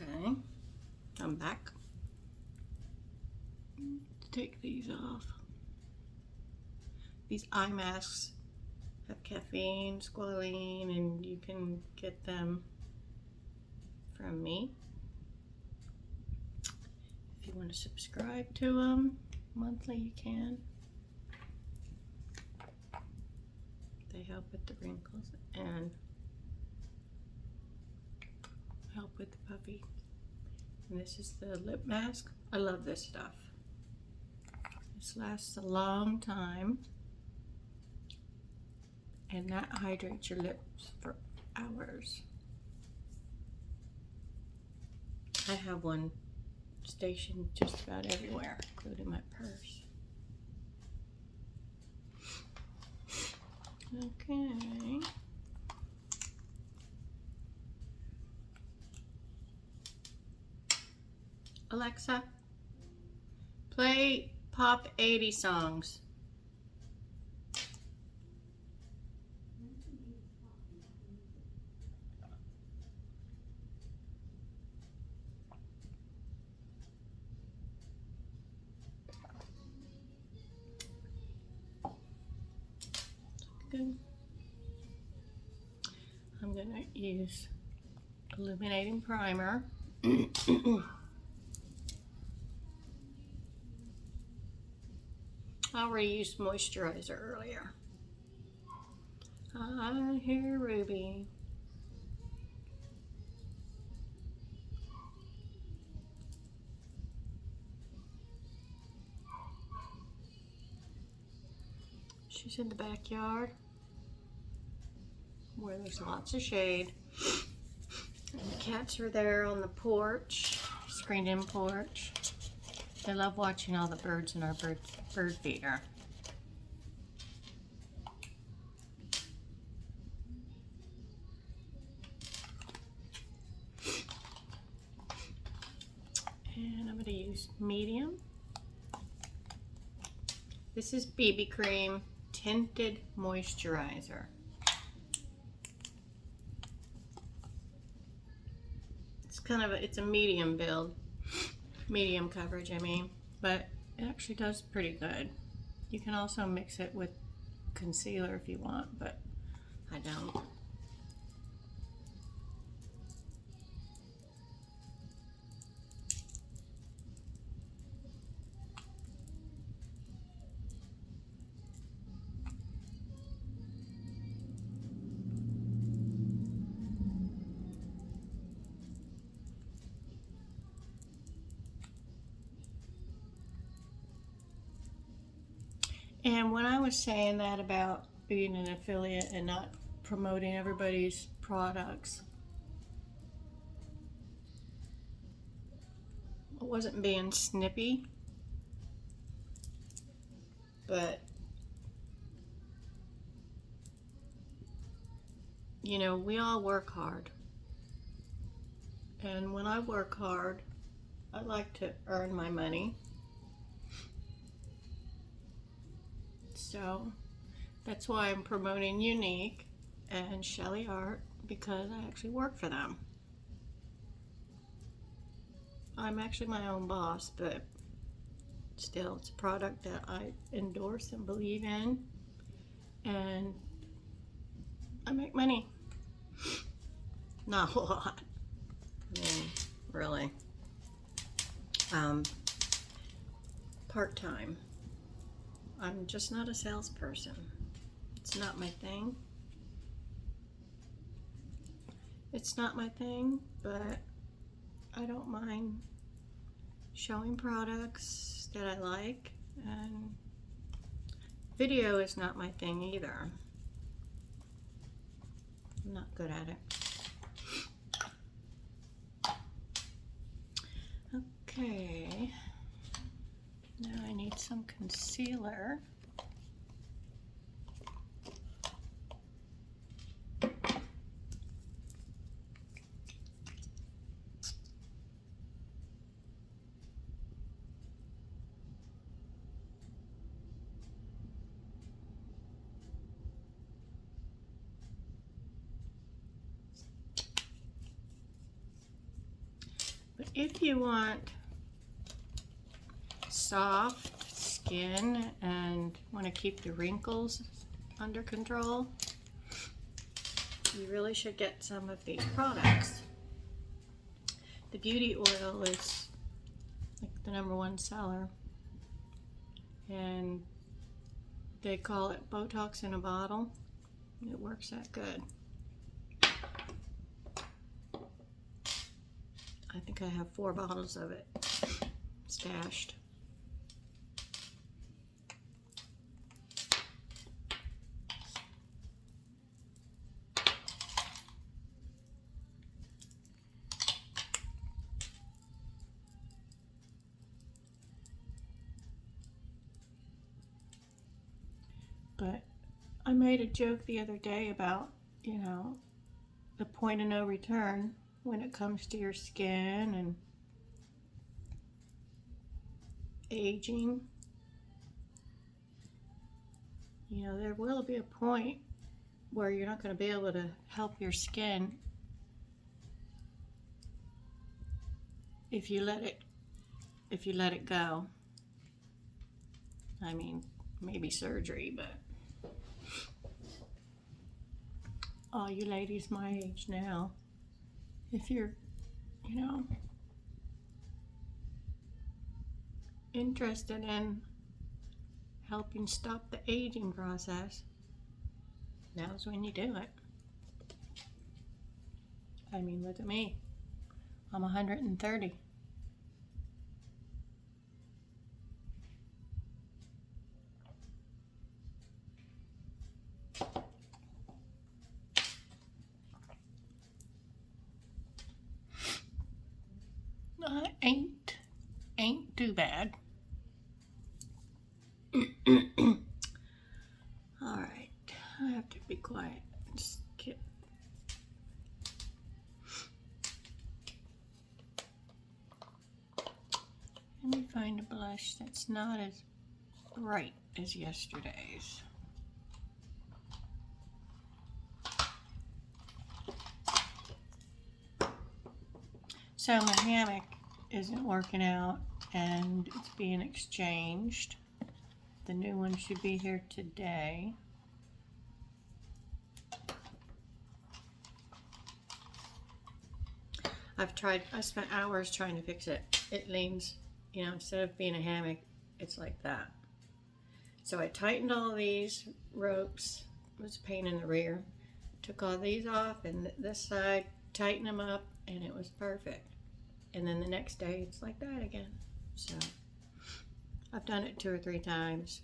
Okay, I'm back. Take these off. These eye masks have caffeine, squalene, and you can get them from me. If you want to subscribe to them monthly, you can. They help with the wrinkles and help with the puffy. And this is the lip mask. I love this stuff. This lasts a long time, and that hydrates your lips for hours. I have one stationed just about everywhere, including my purse. Okay. Alexa, play Pop 80 songs. Good. I'm going to use illuminating primer. I already used moisturizer earlier. I hear Ruby. She's in the backyard where there's lots of shade. And the cats are there on the porch, screened-in porch. They love watching all the birds in our bird feeder. And I'm going to use medium. This is BB Cream Tinted Moisturizer. It's a medium build. Medium coverage, I mean, but it actually does pretty good. You can also mix it with concealer if you want, but I don't. And when I was saying that about being an affiliate and not promoting everybody's products, I wasn't being snippy, but you know, we all work hard. And when I work hard, I like to earn my money. So that's why I'm promoting Younique and Shelly Art, because I actually work for them. I'm actually my own boss, but still it's a product that I endorse and believe in, and I make money. Not a lot. I mean, really. Part-time. I'm just not a salesperson. It's not my thing. It's not my thing, but I don't mind showing products that I like, and video is not my thing either. I'm not good at it. Okay. Now I need some concealer. But if you want soft skin and want to keep the wrinkles under control, you really should get some of these products. The beauty oil is like the #1 seller, and they call it Botox in a bottle. It works that good. I think I have 4 bottles of it stashed. But I made a joke the other day about, you know, the point of no return when it comes to your skin and aging. You know, there will be a point where you're not going to be able to help your skin if you let it go. I mean, maybe surgery, but all you ladies my age now, if you're, you know, interested in helping stop the aging process, now's when you do it. I mean, look at me. I'm 130. Ain't too bad. All right, I have to be quiet. Just get. Let me find a blush that's not as bright as yesterday's. So my hammock isn't working out and it's being exchanged. The new one should be here today. I spent hours trying to fix it. It leans, you know, instead of being a hammock, it's like that. So I tightened all these ropes. It was a pain in the rear. Took all these off and this side, tightened them up, and it was perfect. And then the next day it's like that again. So I've done it 2 or 3 times.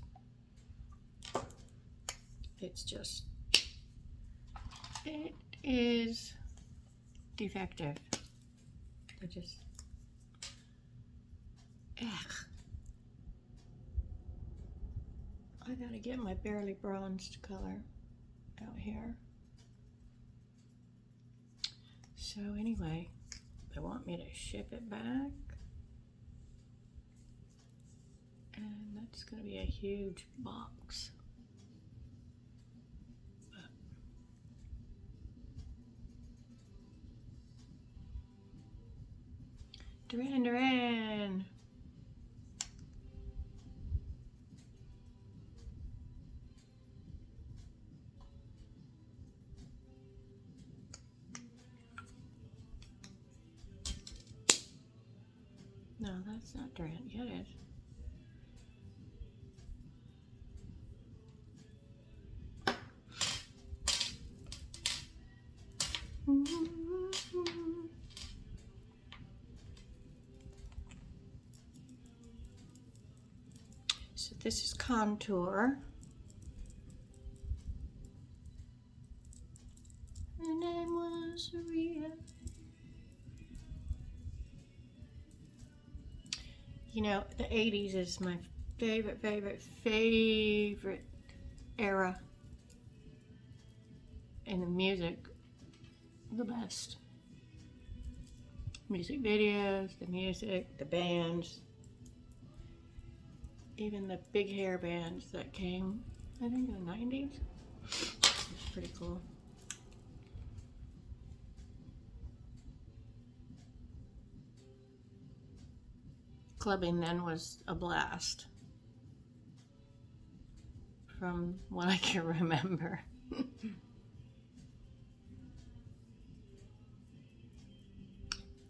It's just, it is defective. It just, ugh. I gotta get my barely bronzed color out here. So anyway, they want me to ship it back, and that's going to be a huge box. Duran. No, that's not Duran. Yeah, it is. So this is contour. Her name was Rita. You know, the 80s is my favorite era. And the music, the best. Music videos, the music, the bands. Even the big hair bands that came, I think, in the 90s. It's pretty cool. clubbing then was a blast, from what I can remember.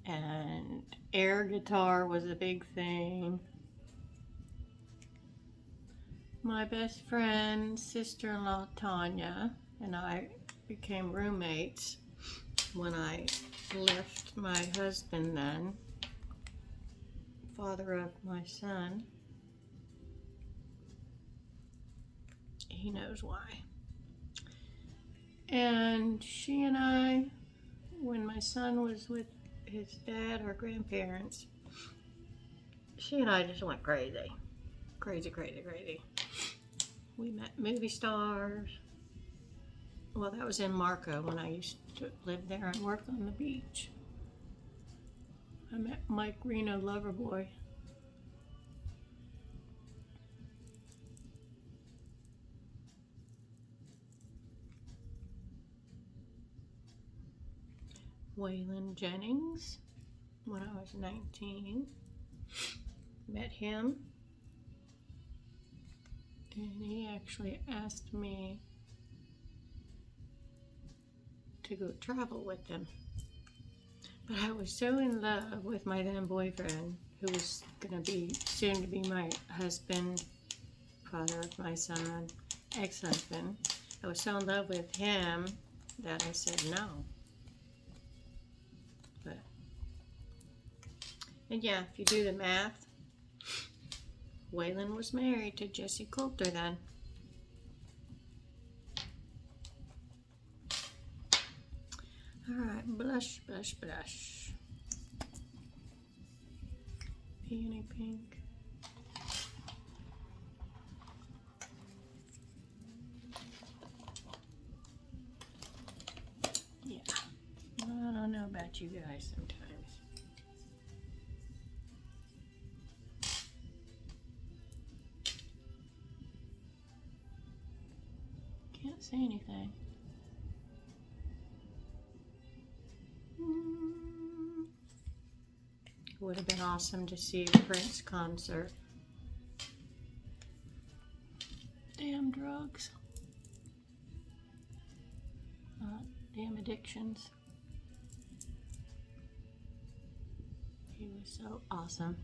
And air guitar was a big thing. My best friend, sister-in-law Tanya, and I became roommates when I left my husband then, father of my son. He knows why. And she and I, when my son was with his dad or grandparents, she and I just went crazy. Crazy, crazy, crazy. We met movie stars. Well, that was in Marco when I used to live there and work on the beach. I met Mike Reno Loverboy. Waylon Jennings when I was 19. Met him. And he actually asked me to go travel with them. But I was so in love with my then boyfriend, who was going to be soon to be my husband, father of my son, ex-husband. I was so in love with him that I said no. But, and yeah, if you do the math, Waylon was married to Jessie Coulter then. Alright, blush, blush, blush. Peony pink. Yeah, I don't know about you guys sometimes. Can't say anything. Would have been awesome to see a Prince concert. Damn drugs. Damn addictions. He was so awesome.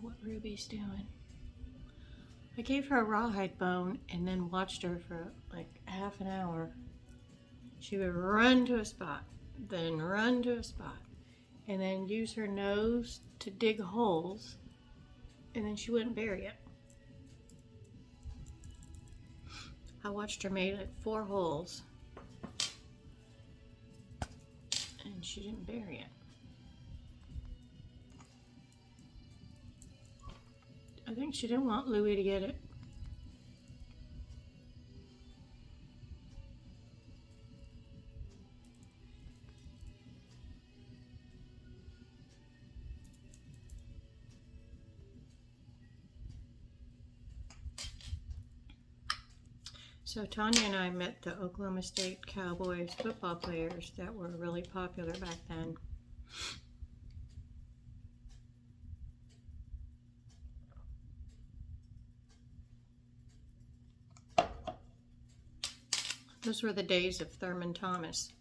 What Ruby's doing. I gave her a rawhide bone and then watched her for like half an hour. She would run to a spot, then run to a spot, and then use her nose to dig holes, and then she wouldn't bury it. I watched her make like 4 holes, and she didn't bury it. I think she didn't want Louie to get it. So Tanya and I met the Oklahoma State Cowboys football players that were really popular back then. Those were the days of Thurman Thomas,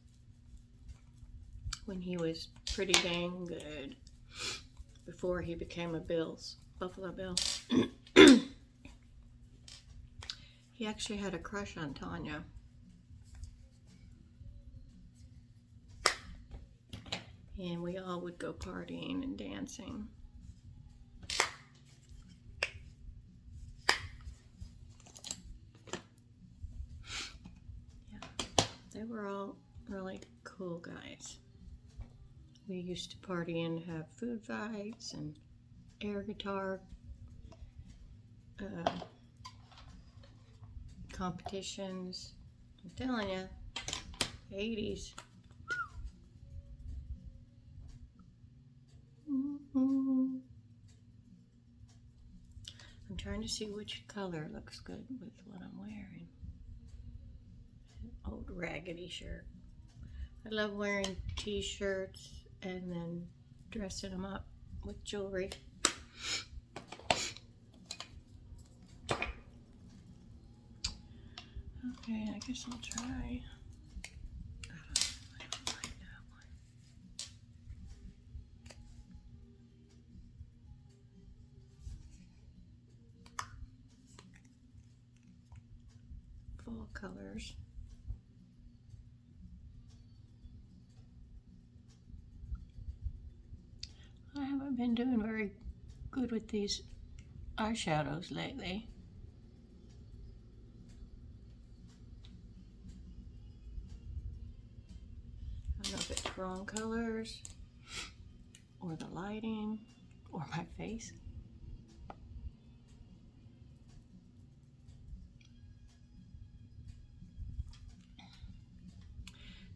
when he was pretty dang good before he became a Buffalo Bill. He actually had a crush on Tanya. And we all would go partying and dancing. They were all really cool guys. We used to party and have food fights and air guitar competitions. I'm telling you, 80s. trying to see which color looks good with what I'm wearing. Old raggedy shirt. I love wearing t-shirts and then dressing them up with jewelry. Okay, I guess I'll try. I don't like that one. Fall colors. I haven't been doing very good with these eyeshadows lately. I don't know if it's wrong colors or the lighting or my face.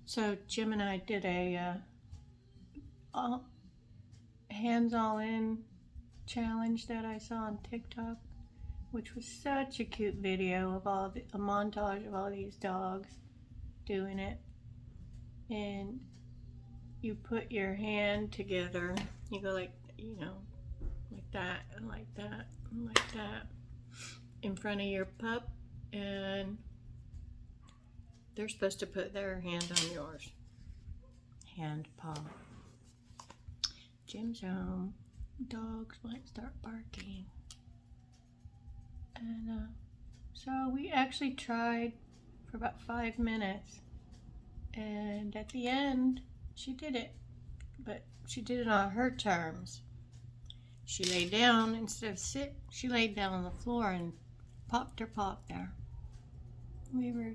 So Jim and I did a hands all in challenge that I saw on TikTok, which was such a cute video of a montage of all these dogs doing it. And you put your hand together, you go like, you know, like that and like that and like that in front of your pup, and they're supposed to put their hand on yours. Hand paw. Jim's home. Dogs might start barking. And so we actually tried for about 5 minutes. And at the end, she did it. But she did it on her terms. She laid down instead of sit. She laid down on the floor and popped her paw there. We were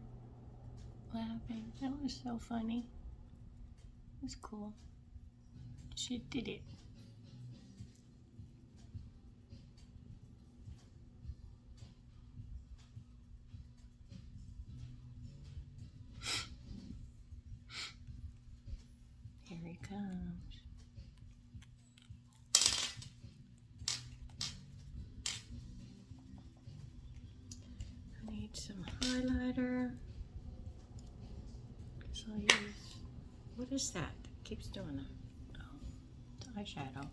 laughing. That was so funny. It was cool. She did it. Here he comes. I need some highlighter. Guess I'll use, what is that? It keeps doing that. Eyeshadow.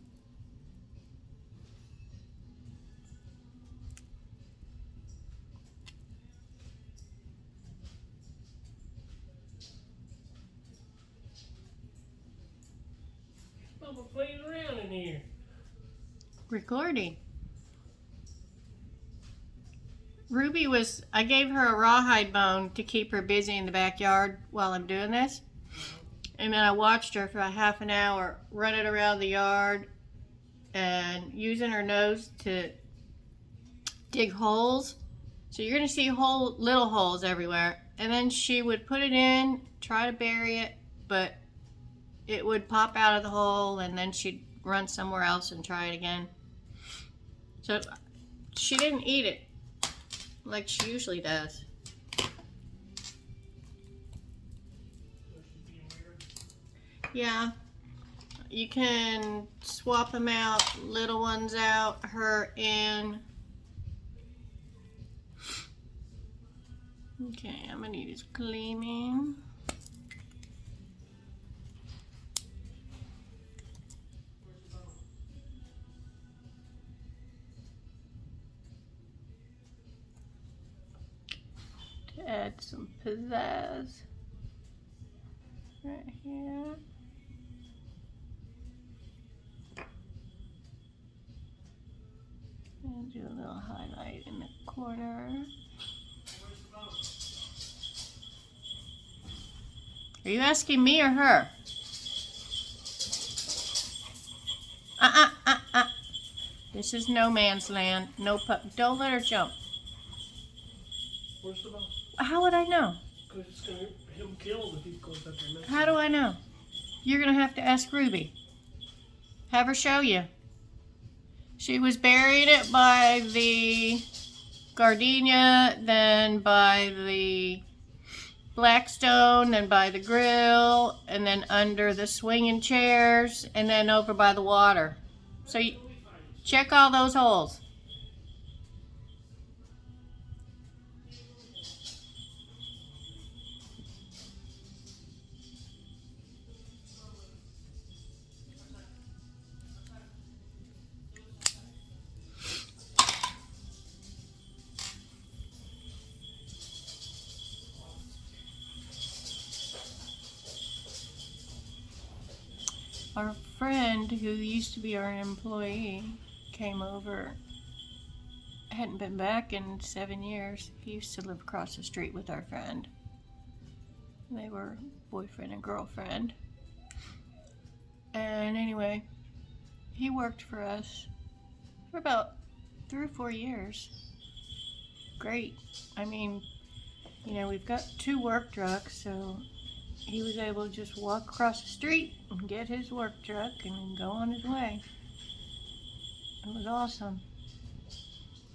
Mama playing around in here. Recording. Ruby I gave her a rawhide bone to keep her busy in the backyard while I'm doing this. And then I watched her for a half an hour running around the yard and using her nose to dig holes. So you're going to see little holes everywhere. And then she would put it in, try to bury it, but it would pop out of the hole, and then she'd run somewhere else and try it again. So she didn't eat it like she usually does. Yeah, you can swap them out, little ones out, her in. Okay, I'm gonna need his cleaning. To add some pizzazz right here. And do a little highlight in the corner. Are you asking me or her? This is no man's land. No pup. Don't let her jump. Where's the bone? How would I know? Because it's going to get him killed if he goes up there. How do I know? You're going to have to ask Ruby. Have her show you. She was buried by the gardenia, then by the Blackstone, then by the grill, and then under the swinging chairs, and then over by the water. So you check all those holes. Our friend who used to be our employee came over. Hadn't been back in 7 years. He used to live across the street with our friend. They were boyfriend and girlfriend. And anyway, he worked for us for about 3 or 4 years. Great. I mean, we've got 2 work trucks, so he was able to just walk across the street and get his work truck and go on his way. It was awesome.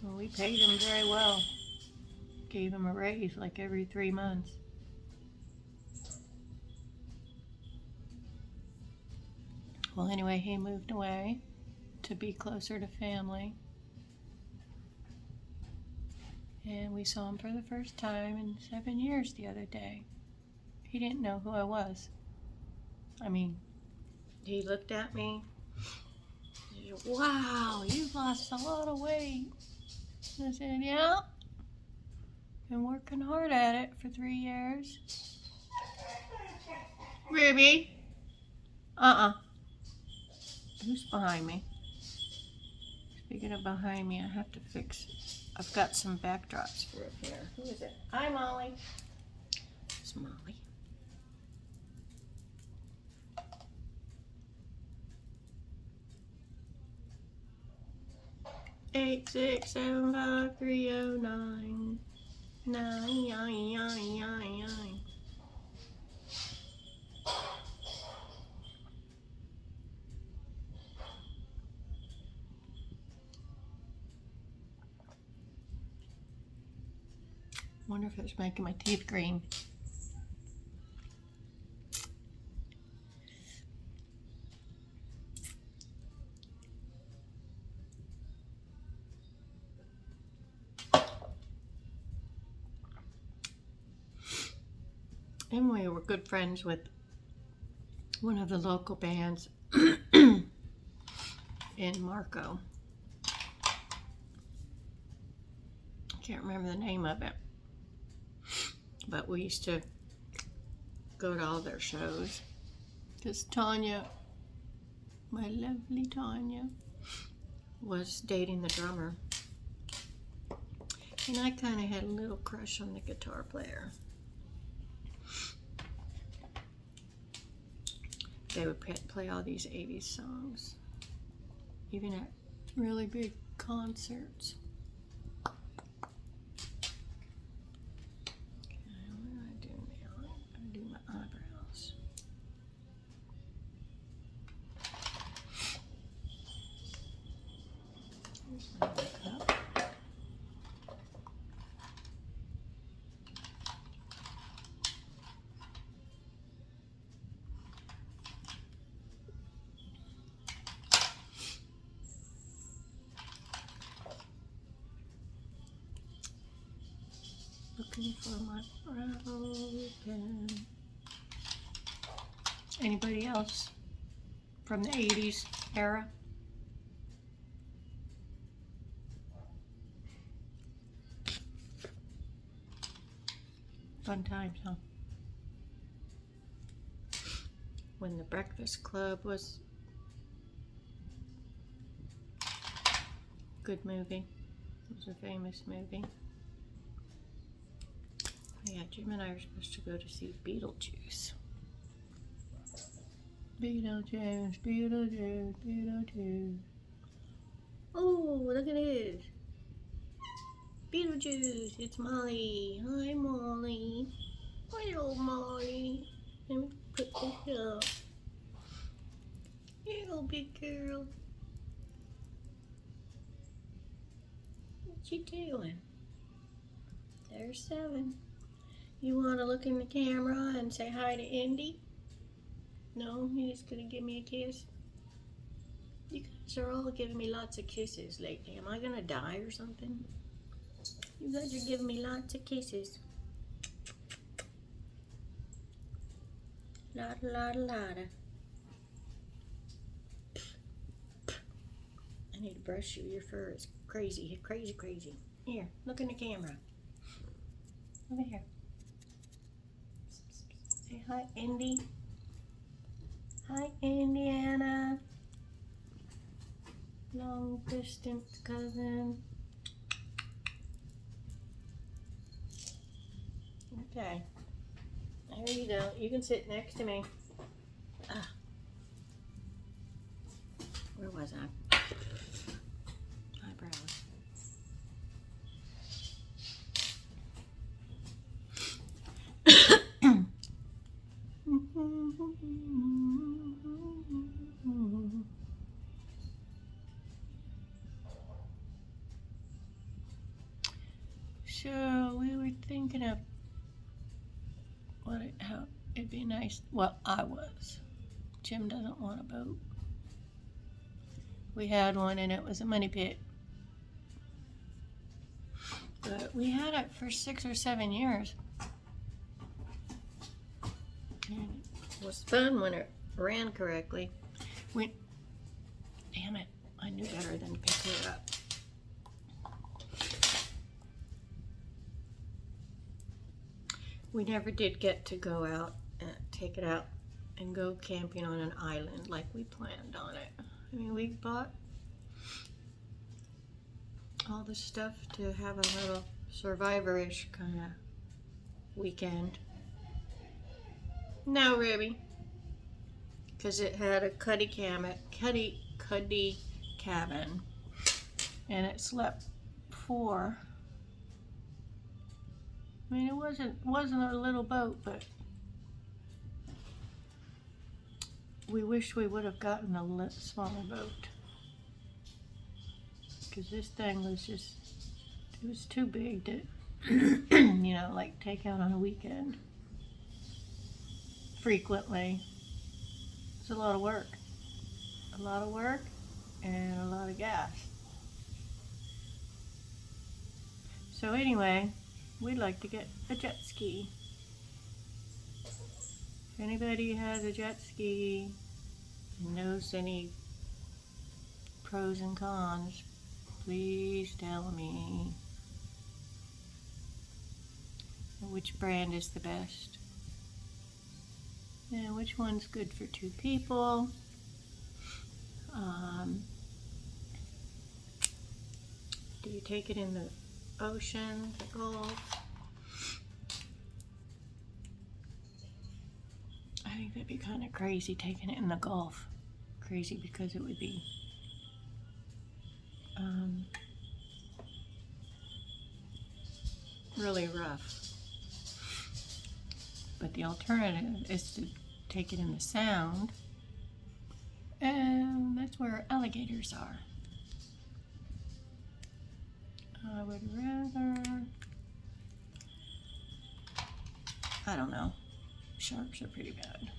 Well, we paid him very well. Gave him a raise like every 3 months. Well, anyway, he moved away to be closer to family. And we saw him for the first time in 7 years the other day. He didn't know who I was. I mean, he looked at me. He said, "Wow, you've lost a lot of weight." I said, "Yeah. Been working hard at it for 3 years." Ruby? Who's behind me? Speaking of behind me, I have to fix it. I've got some backdrops for up here. Who is it? Hi, Molly. It's Molly. Eight, 6, 7, 5, 3, 0, 9. 9. Wonder if it's making my teeth green. And we were good friends with one of the local bands in Marco. I can't remember the name of it. But we used to go to all their shows. Because Tanya, my lovely Tanya, was dating the drummer. And I kind of had a little crush on the guitar player. They would play all these 80s songs, even at really big concerts. Okay, what do I do now? I'm going to do my eyebrows. Here's my makeup. Looking for my brow pen. Anybody else from the 80s era? Fun times, huh? When the Breakfast Club was a good movie. It was a famous movie. Yeah, Jim and I were supposed to go to see Beetlejuice. Beetlejuice, Beetlejuice, Beetlejuice. Oh, look at this. Beetlejuice, it's Molly. Hi, Molly. Hello, Molly. Let me put this up. Hello, big girl. What you doing? There's 7. You want to look in the camera and say hi to Indy? No? You're just going to give me a kiss? You guys are all giving me lots of kisses lately. Am I going to die or something? You guys are giving me lots of kisses. Lotta, lotta, lotta. I need to brush you. Your fur is crazy, crazy, crazy. Here, look in the camera. Over here. Say hi, Indy. Hi, Indiana. Long distance cousin. Okay. There you go. You can sit next to me. Ah. Where was I? Eyebrows. So we were thinking of how it'd be nice. Well, I was. Jim doesn't want a boat. We had one and it was a money pit. But we had it for 6 or 7 years. And it was fun when it ran correctly. Damn it, I knew better than to pick her up. We never did get to go out and take it out and go camping on an island like we planned on it. I mean, we bought all the stuff to have a little survivor-ish kind of weekend. No, Ruby. Because it had a cuddy cabin, and it slept 4. I mean, it wasn't a little boat, but we wish we would have gotten a smaller boat. Because this thing was it was too big to, like take out on a weekend. Frequently. It's a lot of work. A lot of work and a lot of gas. So anyway, we'd like to get a jet ski. If anybody has a jet ski and knows any pros and cons, please tell me. Which brand is the best? And which one's good for 2 people? Do you take it in the ocean, the Gulf? I think that'd be kind of crazy taking it in the Gulf. Crazy because it would be really rough. But the alternative is to take it in the Sound, and that's where alligators are. I would rather, I don't know, sharks are pretty bad.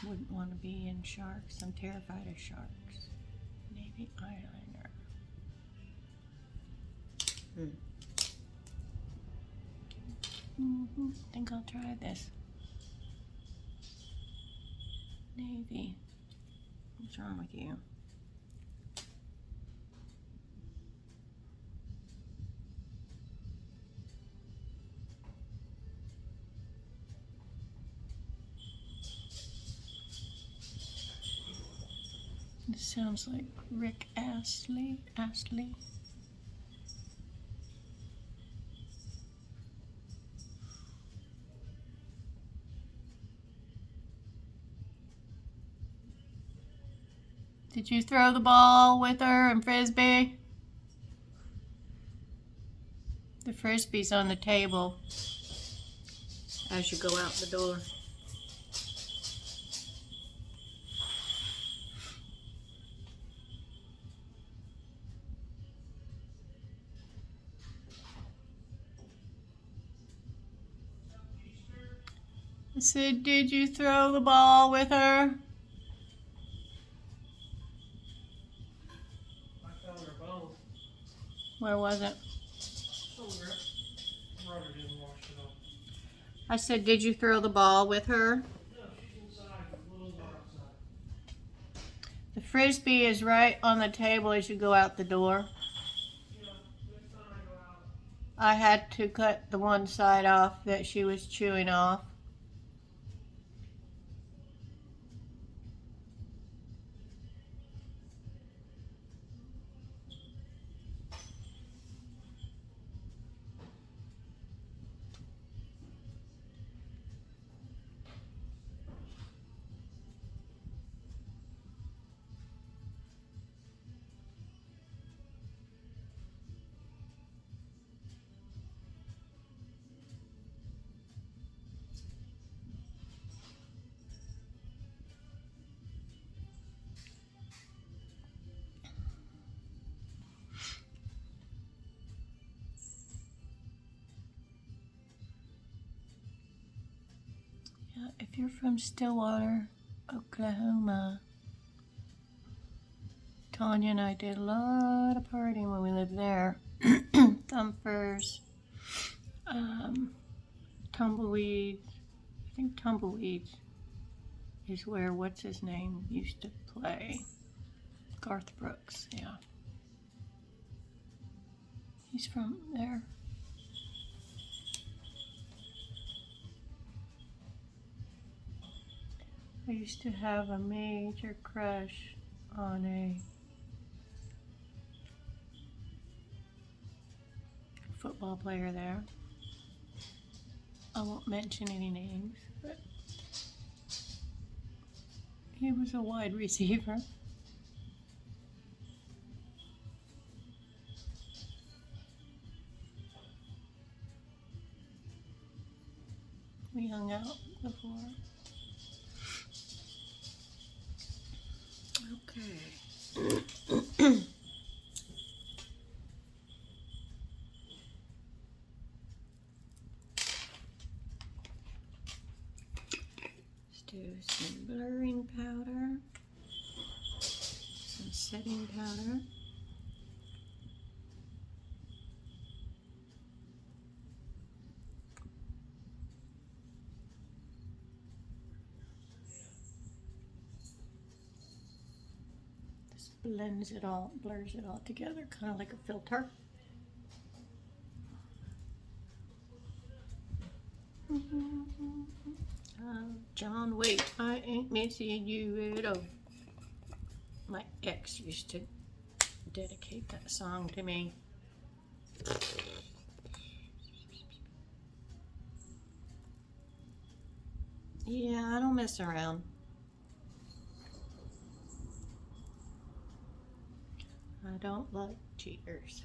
Wouldn't want to be in sharks. I'm terrified of sharks. Navy eyeliner. I think I'll try this. Navy. What's wrong with you? This sounds like Rick Astley. Did you throw the ball with her and frisbee? The frisbee's on the table as you go out the door. I said, did you throw the ball with her? I found her bone. Where was it? Somewhere. Brother didn't wash it up. I said, did you throw the ball with her? No, she's inside. The clothes are outside. The frisbee is right on the table as you go out the door. Yeah, next time I go out. I had to cut the one side off that she was chewing off. If you're from Stillwater, Oklahoma, Tanya and I did a lot of partying when we lived there. Thumpers, tumbleweeds. I think tumbleweeds is where what's his name used to play. Garth Brooks, yeah. He's from there. I used to have a major crush on a football player there. I won't mention any names, but he was a wide receiver. We hung out before. Okay. Let's do some blurring powder, some setting powder. This blurs it all together, kind of like a filter. John, wait, I ain't missing you at all. My ex used to dedicate that song to me. Yeah, I don't mess around. I don't like cheaters.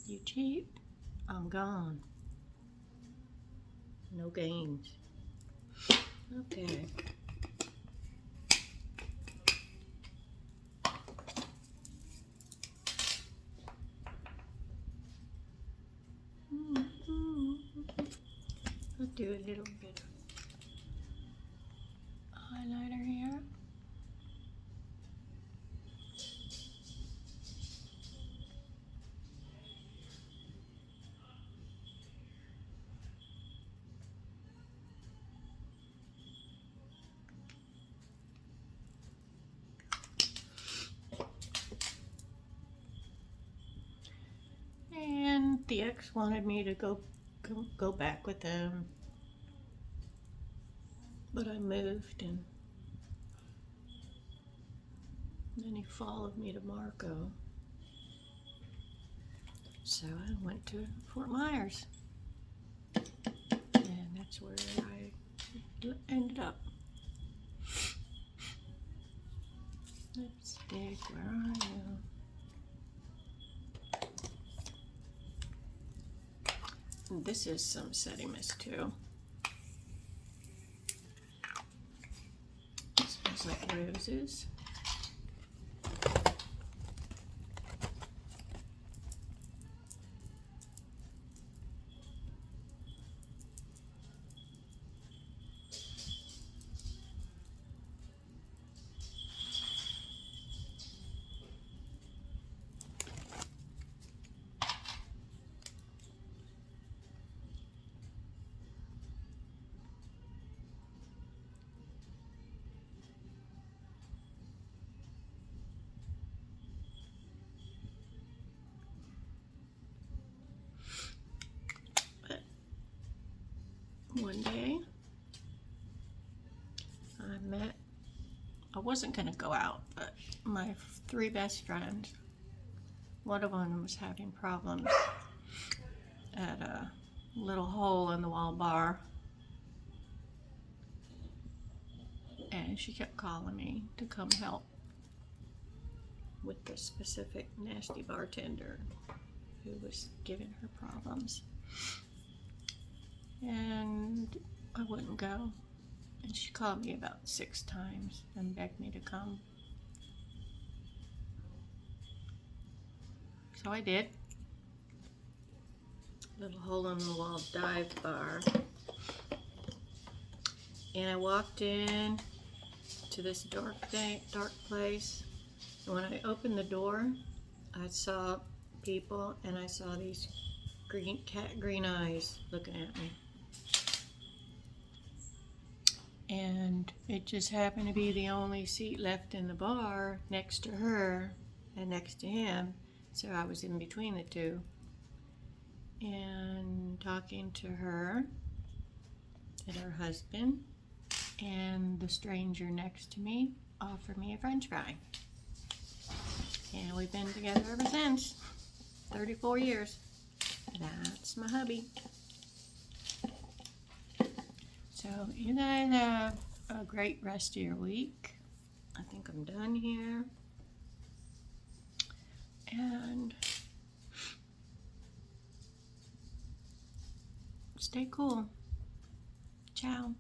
You cheat, I'm gone. No games. Okay. I'll do a little bit of highlighter here. And the ex wanted me to go back with him, but I moved, and then he followed me to Marco. So I went to Fort Myers, and that's where I ended up. Lipstick, where are you? And this is some setting mist too. It smells like roses. One day, I wasn't going to go out, but my 3 best friends, one of them was having problems at a little hole in the wall bar, and she kept calling me to come help with the specific nasty bartender who was giving her problems. And I wouldn't go. And she called me about 6 times and begged me to come. So I did. little hole-in-the-wall dive bar. And I walked in to this dark place. And when I opened the door, I saw people, and I saw these green eyes looking at me. And it just happened to be the only seat left in the bar next to her and next to him. So I was in between the two. And talking to her and her husband, and the stranger next to me offered me a french fry. And we've been together ever since. 34 years. That's my hubby. So you guys have a great rest of your week. I think I'm done here. And stay cool. Ciao.